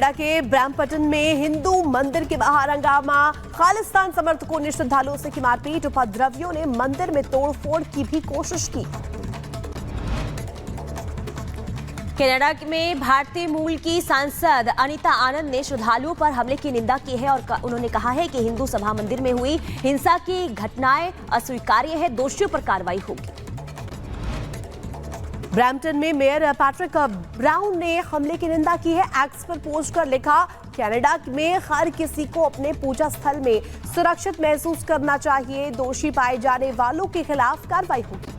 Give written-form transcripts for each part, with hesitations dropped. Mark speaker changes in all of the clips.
Speaker 1: केरला के ब्रैम्पटन में हिंदू मंदिर के बाहर हंगामा, खालिस्तान समर्थकों ने श्रद्धालुओं से की मारपीट, उपद्रवियों ने मंदिर में तोड़फोड़ की भी कोशिश की।
Speaker 2: कनाडा में भारतीय मूल की सांसद अनीता आनंद ने श्रद्धालुओं पर हमले की निंदा की है और उन्होंने कहा है कि हिंदू सभा मंदिर में हुई हिंसा की घटनाएं अस्वीकार्य है, दोषियों पर कार्रवाई होगी।
Speaker 1: ब्रैम्पटन में मेयर पैट्रिक ब्राउन ने हमले की निंदा की है। एक्स पर पोस्ट कर लिखा, कनाडा में हर किसी को अपने पूजा स्थल में सुरक्षित महसूस करना चाहिए, दोषी पाए जाने वालों के खिलाफ कार्रवाई होगी।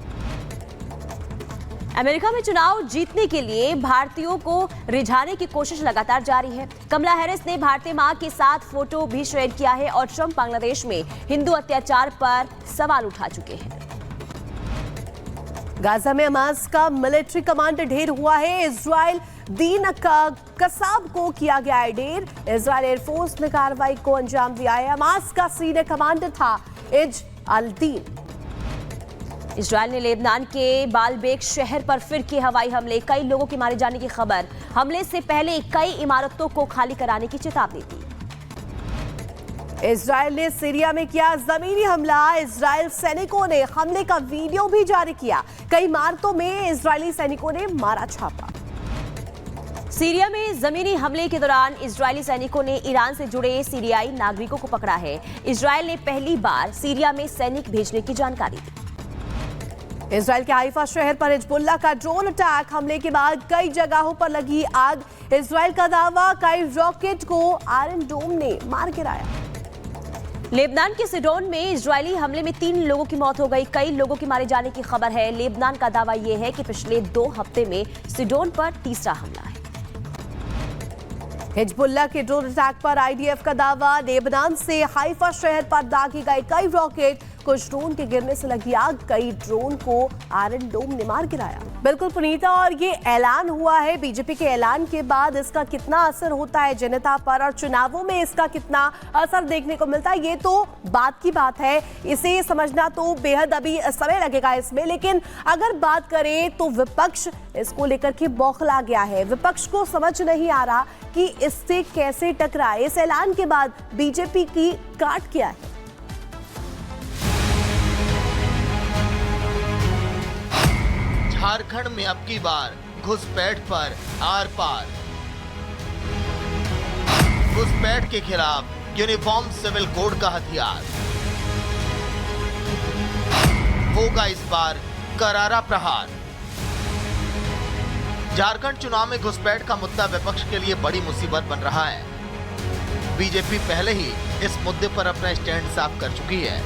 Speaker 2: अमेरिका में चुनाव जीतने के लिए भारतीयों को रिझाने की कोशिश लगातार जारी है। कमला हैरिस ने भारतीय मां के साथ फोटो भी शेयर किया है और ट्रंप बांग्लादेश में हिंदू अत्याचार पर सवाल उठा चुके हैं।
Speaker 1: गाजा में हमास का मिलिट्री कमांडर ढेर हुआ है। इजराइल दीन कसाब को किया गया है ढेर। इजराइल एयरफोर्स ने कार्रवाई को अंजाम दिया है। हमास का सीनियर कमांडर था इज अल दीन।
Speaker 2: इजराइल ने लेबनान के बालबेक शहर पर फिर किए हवाई हमले, कई लोगों के मारे जाने की खबर। हमले से पहले कई इमारतों को खाली कराने की चेतावनी दी।
Speaker 1: इजराइल ने सीरिया में किया जमीनी हमला। इजराइल सैनिकों ने हमले का वीडियो भी जारी किया। कई इमारतों में इजरायली सैनिकों ने मारा छापा।
Speaker 2: सीरिया में जमीनी हमले के दौरान इजरायली सैनिकों ने ईरान से जुड़े सीरियाई नागरिकों को पकड़ा है। इजराइल ने पहली बार सीरिया में सैनिक भेजने की जानकारी दी।
Speaker 1: इजराइल के हाइफा शहर पर हिजबुल्लाह का ड्रोन अटैक, हमले के बाद कई जगहों पर लगी आग। इजराइल का दावा, कई रॉकेट को आयरन डोम ने मार गिराया।
Speaker 2: लेबनान के सिडोन में इजरायली हमले में 3 लोगों की मौत हो गई, कई लोगों के मारे जाने की खबर है। लेबनान का दावा यह है कि पिछले 2 हफ्ते में सिडोन पर तीसरा हमला है।
Speaker 1: हिजबुल्लाह के ड्रोन अटैक पर आईडीएफ का दावा, लेबनान से हाइफा शहर पर दागे गए कई रॉकेट, कुछ ड्रोन के गिरने से लगी आग, कई ड्रोन को आयरन डोम ने मार गिराया। बिल्कुल पुनीता, और ये ऐलान हुआ है बीजेपी के ऐलान के बाद, इसका कितना असर होता है जनता पर और चुनावों में इसका कितना असर देखने को मिलता है, ये तो बात की बात है। इसे समझना तो बेहद अभी समय लगेगा इसमें। लेकिन अगर बात करें तो विपक्ष इसको लेकर के बौखला गया है। विपक्ष को समझ नहीं आ रहा कि इससे कैसे टकराए। इस ऐलान के बाद बीजेपी की काट क्या है?
Speaker 3: झारखंड में अब की बार घुसपैठ पर आर पार। घुसपैठ के खिलाफ यूनिफॉर्म सिविल कोड का हथियार होगा इस बार करारा प्रहार। झारखंड चुनाव में घुसपैठ का मुद्दा विपक्ष के लिए बड़ी मुसीबत बन रहा है। बीजेपी पहले ही इस मुद्दे पर अपना स्टैंड साफ कर चुकी है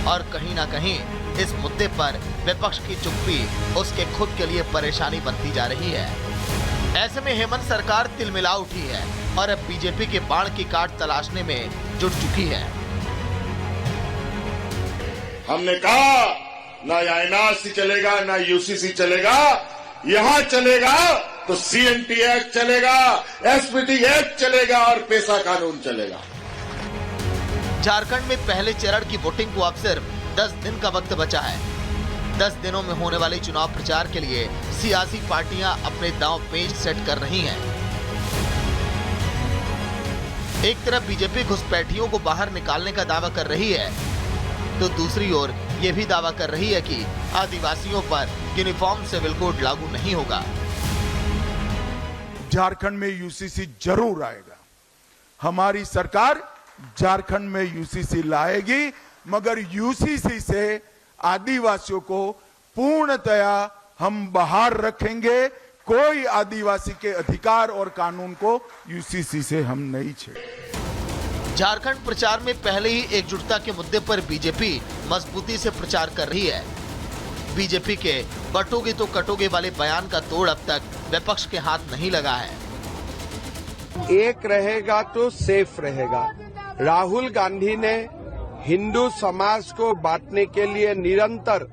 Speaker 3: और कहीं ना कहीं इस मुद्दे पर विपक्ष की चुप्पी उसके खुद के लिए परेशानी बनती जा रही है। ऐसे में हेमंत सरकार तिलमिला उठी है और अब बीजेपी के बाण की काट तलाशने में जुट चुकी है।
Speaker 4: हमने कहा ना एनआरसी चलेगा ना यूसीसी चलेगा, यहां चलेगा तो सीएनटी एक्ट चलेगा, एसपीटी एक्ट चलेगा और पेशा कानून चलेगा।
Speaker 3: झारखंड में पहले चरण की वोटिंग को अब सिर्फ 10 दिन का वक्त बचा है। 10 दिनों में होने वाले चुनाव प्रचार के लिए सियासी पार्टियां अपने दांव पेच सेट कर रही हैं। एक तरफ बीजेपी घुसपैठियों को बाहर निकालने का दावा कर रही है, तो दूसरी ओर ये भी दावा कर रही है कि आदिवासियों पर यूनिफॉर्म सिविल कोड लागू नहीं होगा।
Speaker 5: झारखंड में यूसीसी जरूर आएगा। हमारी सरकार झारखंड में यूसीसी लाएगी, मगर यूसीसी से आदिवासियों को पूर्णतया हम बाहर रखेंगे। कोई आदिवासी के अधिकार और कानून को यूसीसी से हम नहीं छेड़ेंगे।
Speaker 3: झारखंड प्रचार में पहले ही एकजुटता के मुद्दे पर बीजेपी मजबूती से प्रचार कर रही है। बीजेपी के बटोगे तो कटोगे वाले बयान का तोड़ अब तक विपक्ष के हाथ नहीं लगा है।
Speaker 6: एक रहेगा तो सेफ रहेगा। राहुल गांधी ने हिंदू समाज को बांटने के लिए निरंतर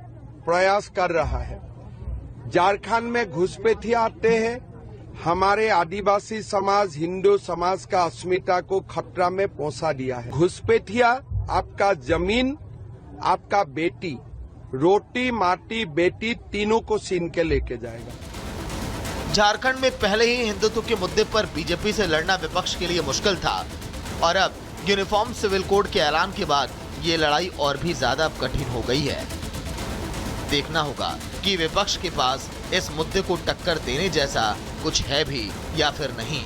Speaker 6: प्रयास कर रहा है। झारखंड में घुसपैठिया आते हैं, हमारे आदिवासी समाज, हिंदू समाज का अस्मिता को खतरा में पहुंचा दिया है। घुसपैठिया आपका जमीन, आपका बेटी, रोटी माटी बेटी तीनों को छीन के लेके जाएगा।
Speaker 3: झारखंड में पहले ही हिंदुत्व के मुद्दे पर बीजेपी से लड़ना विपक्ष के लिए मुश्किल था और अब यूनिफॉर्म सिविल कोड के ऐलान के बाद ये लड़ाई और भी ज्यादा कठिन हो गई है। देखना होगा कि विपक्ष के पास इस मुद्दे को टक्कर देने जैसा कुछ है भी या फिर नहीं।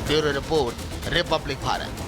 Speaker 3: Bureau report, Republic Bharat.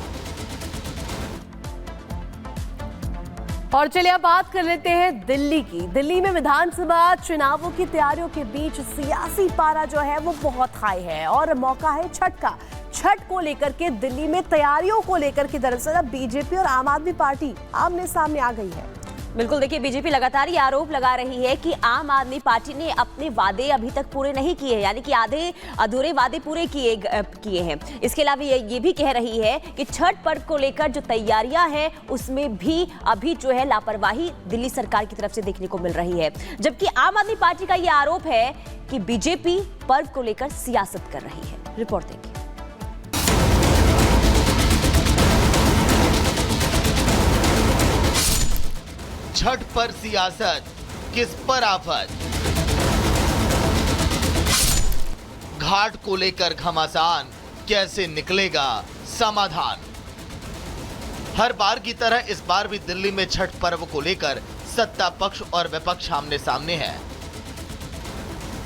Speaker 1: और चलिए अब बात कर लेते हैं दिल्ली की। दिल्ली में विधानसभा चुनावों की तैयारियों के बीच सियासी पारा जो है वो बहुत हाई है और मौका है छठ का। छठ को लेकर के दिल्ली में तैयारियों को लेकर के दरअसल अब बीजेपी और आम आदमी पार्टी आमने सामने आ गई है।
Speaker 2: बिल्कुल, देखिए बीजेपी लगातार ये आरोप लगा रही है कि आम आदमी पार्टी ने अपने वादे अभी तक पूरे नहीं किए, यानी कि आधे अधूरे वादे पूरे किए हैं। इसके अलावा ये भी कह रही है कि छठ पर्व को लेकर जो तैयारियां हैं उसमें भी अभी जो है लापरवाही दिल्ली सरकार की तरफ से देखने को मिल रही है। जबकि आम आदमी पार्टी का ये आरोप है कि बीजेपी पर्व को लेकर सियासत कर रही है। रिपोर्ट देखिए।
Speaker 3: छठ पर सियासत, किस पर आफत? घाट को लेकर घमासान, कैसे निकलेगा समाधान? हर बार की तरह इस बार भी दिल्ली में छठ पर्व को लेकर सत्ता पक्ष और विपक्ष आमने सामने है।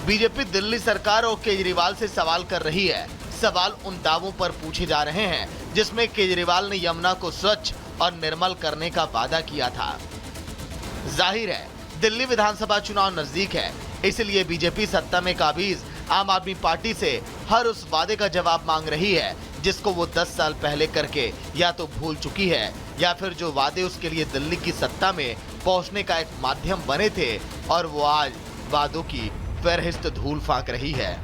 Speaker 3: बीजेपी दिल्ली सरकार और केजरीवाल से सवाल कर रही है। सवाल उन दावों पर पूछे जा रहे हैं जिसमें केजरीवाल ने यमुना को स्वच्छ और निर्मल करने का वादा किया था। जाहिर है दिल्ली विधानसभा चुनाव नजदीक है, इसलिए बीजेपी सत्ता में काबिज आम आदमी पार्टी से हर उस वादे का जवाब मांग रही है जिसको वो 10 साल पहले करके या तो भूल चुकी है या फिर जो वादे उसके लिए दिल्ली की सत्ता में पहुंचने का एक माध्यम बने थे और वो आज वादों की फहरिस्त धूल फांक रही है।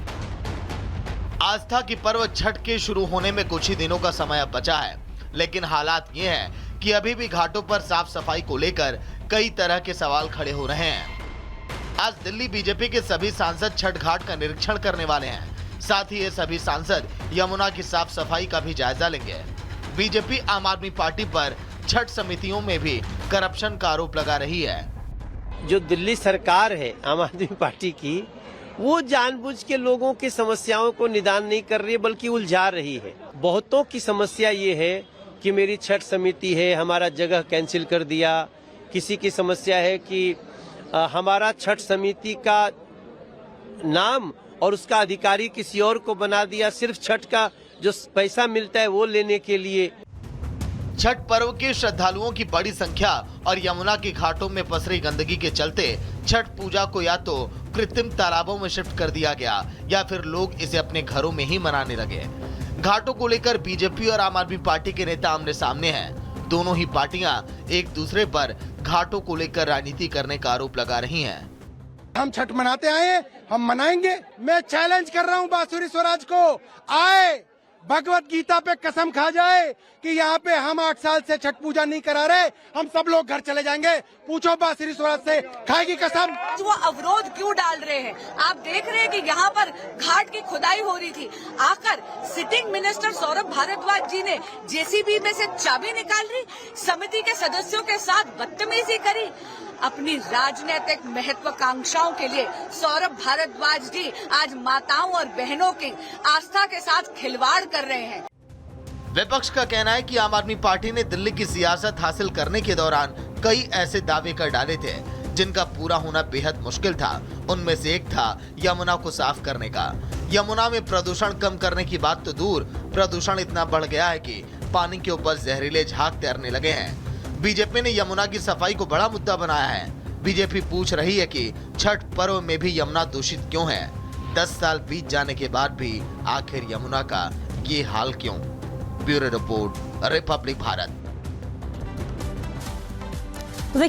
Speaker 3: आस्था की पर्व छठ के शुरू होने में कुछ ही दिनों का समय अब बचा है, लेकिन हालात ये हैं कि अभी भी घाटों पर साफ सफाई को लेकर कई तरह के सवाल खड़े हो रहे हैं। आज दिल्ली बीजेपी के सभी सांसद छठ घाट का निरीक्षण करने वाले हैं। साथ ही ये सभी सांसद यमुना की साफ सफाई का भी जायजा लेंगे। बीजेपी आम आदमी पार्टी पर छठ समितियों में भी करप्शन का आरोप लगा रही है।
Speaker 7: जो दिल्ली सरकार है आम आदमी पार्टी की, वो जानबूझ के लोगों की समस्याओं को निदान नहीं कर रही है बल्कि उलझा रही है। बहुतों की समस्या ये है कि मेरी छठ समिति है, हमारा जगह कैंसिल कर दिया। किसी की समस्या है कि हमारा छठ समिति का नाम और उसका अधिकारी किसी और को बना दिया, सिर्फ छठ का जो पैसा मिलता है वो लेने के लिए।
Speaker 3: छठ पर्व के श्रद्धालुओं की बड़ी संख्या और यमुना के घाटों में पसरी गंदगी के चलते छठ पूजा को या तो कृत्रिम तालाबों में शिफ्ट कर दिया गया या फिर लोग इसे अपने घरों में ही मनाने लगे। घाटों को लेकर बीजेपी और आम आदमी पार्टी के नेता आमने सामने हैं। दोनों ही पार्टियां एक दूसरे पर घाटों को लेकर राजनीति करने का आरोप लगा रही हैं।
Speaker 8: हम छठ मनाते आए, हम मनाएंगे। मैं चैलेंज कर रहा हूं बांसुरी स्वराज को, आए भगवत गीता पे कसम खा जाए कि यहाँ पे हम 8 साल से छठ पूजा नहीं करा रहे, हम सब लोग घर चले जाएंगे। पूछो बांसुरी स्वराज से, खाएगी कसम।
Speaker 9: वो अवरोध क्यों डाल रहे हैं? आप देख रहे हैं कि यहाँ पर घाट की खुदाई हो रही थी, आकर सिटिंग मिनिस्टर सौरभ भारद्वाज जी ने जेसीबी में से चाबी निकाल ली, समिति के सदस्यों के साथ बदतमीजी करी। अपनी राजनीतिक महत्वाकांक्षाओं के लिए सौरभ भारद्वाज जी आज माताओं और बहनों की आस्था के साथ खिलवाड़ कर रहे हैं।
Speaker 3: विपक्ष का कहना है कि आम आदमी पार्टी ने दिल्ली की सियासत हासिल करने के दौरान कई ऐसे दावे कर डाले थे जिनका पूरा होना बेहद मुश्किल था। उनमें से एक था यमुना को साफ करने का। यमुना में प्रदूषण कम करने की बात तो दूर, प्रदूषण इतना बढ़ गया है कि पानी के ऊपर जहरीले झाग तैरने लगे हैं। बीजेपी ने यमुना की सफाई को बड़ा मुद्दा बनाया है। बीजेपी पूछ रही है कि छठ पर्व में भी यमुना दूषित क्यों है? 10 साल बीत जाने के बाद भी आखिर यमुना का ये हाल क्यों? Bureau report, Republic Bharat.
Speaker 2: देखिए